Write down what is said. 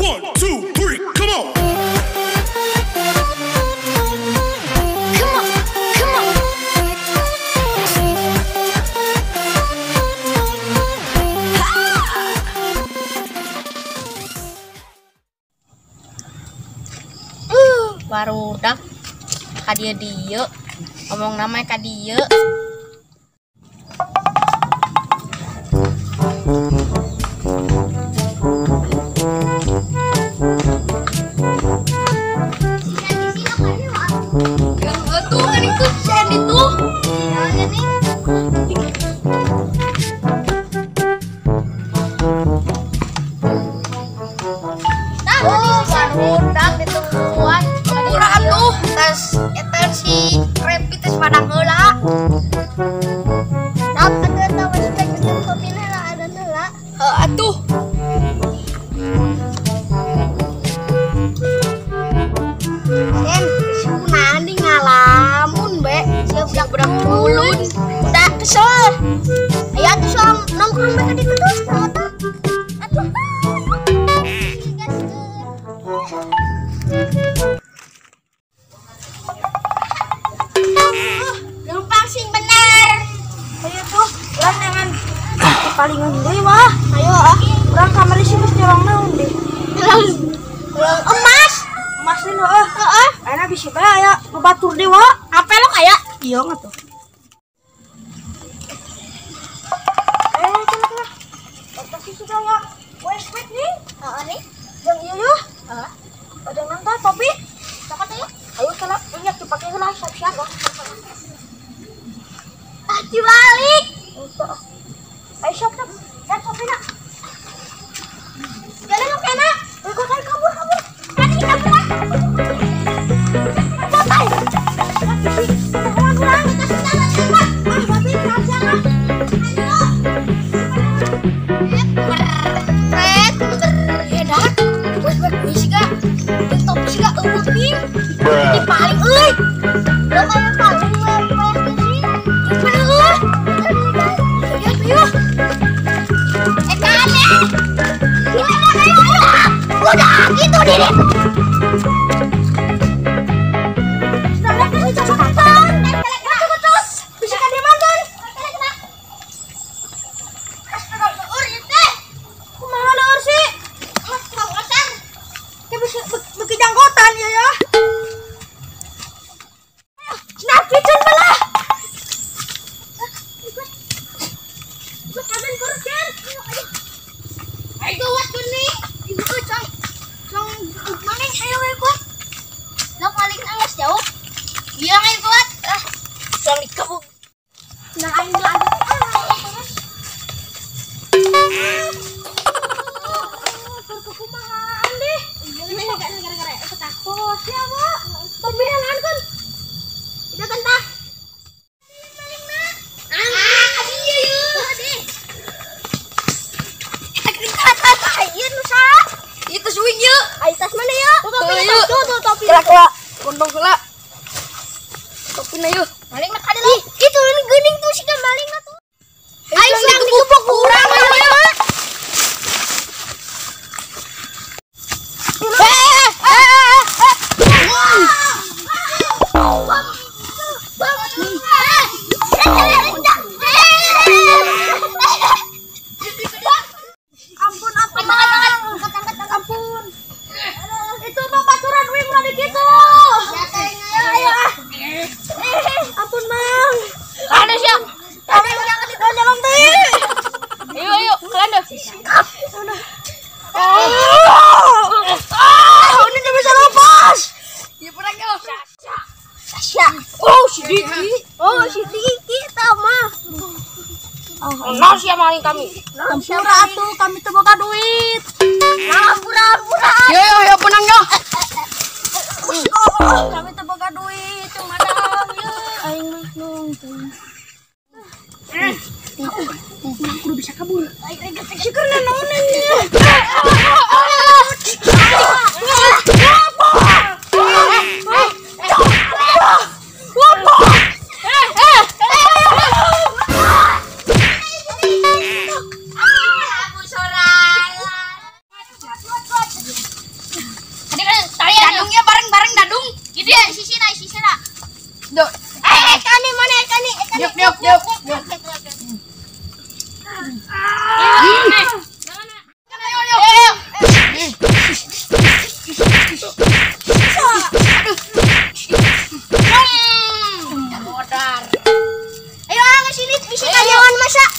1, 2, 3, come on. Barudak kadia dia ngomong namanya kadia. Yang itu kan itu sen itu. Barudak ditemuan kurang tuh tes si rapid tes padang heula. Tapi ada tahu sudah kita kopi lah ada nela. Atuh. Sen, sunah nih ngalamun be. Siap budak ulun. Udah kesel. Ayo tuh soal nongkrong mereka di situ. Aduh. Gampang sih bener. Ayo tuh, orang jangan palingan deh wah. Ayo orang kamar sih mesti orang naon deh. Emas. Emas ini enak bisa bae aya batur deh wah. Apa lo kayak? Iya nggak tuh. Coba. Pasti sudah ya. Westwet nih. Nih. Yang iya yuk. Ada nanta topi. Siapa tuh ya? Ayo kalau ingat dipakai lah siap-siap lah. Dibalik. Ayo siap. Lihat topi nak. Jalan mau kena. Kau tahu kabur. Kan kita pulang. Bapak. Kurang kasih jalan cepat. Tapi kasihan lah. Fred. Ya dah. Buat puisi gak. Topi sih gak eueuh. Di paling euy. Lo kayak paling wes di sini. Bener. Ayo. Kane. Udah gitu diri. Bilang aja kuat. Suami kamu. Nah, aing lagi. Kumahan deh. Ini gara-gara ketakut. Siapa? Topi yang kan. Udah kentah. Iya yuk. Ayo nusa. Itu swing yuk. Ayo tas mana ya? Tuh topi. Kelak. Kondong kelak. Topi na yuk. Maling nak ada lagi. Itu ini gening tuh sih kan maling tuh. Ayo serang dikepuk kurang ayo. Ampun. Itu baturan wing udah gitu. Ampun, Mang. Ada siap. Jangan teh. Ayo kalian dah. Ini enggak bisa lepas. Ya perang yuk. Tasya. Oh, si Diki. Oh, si Diki tau mah. Nah siapa maling kami? Hampura atuh kami teu boga duit. Nah, pura-pura. Yo penang yo. Kami teu boga duit, cuma dang ye. Aing mah nung. Aku bisa kabur. Syukurna naon nya. Aku sorangan. Dia sisi na. Do. Kani mana kani? Diop. Ayo ke sini, bisa karyawan masak.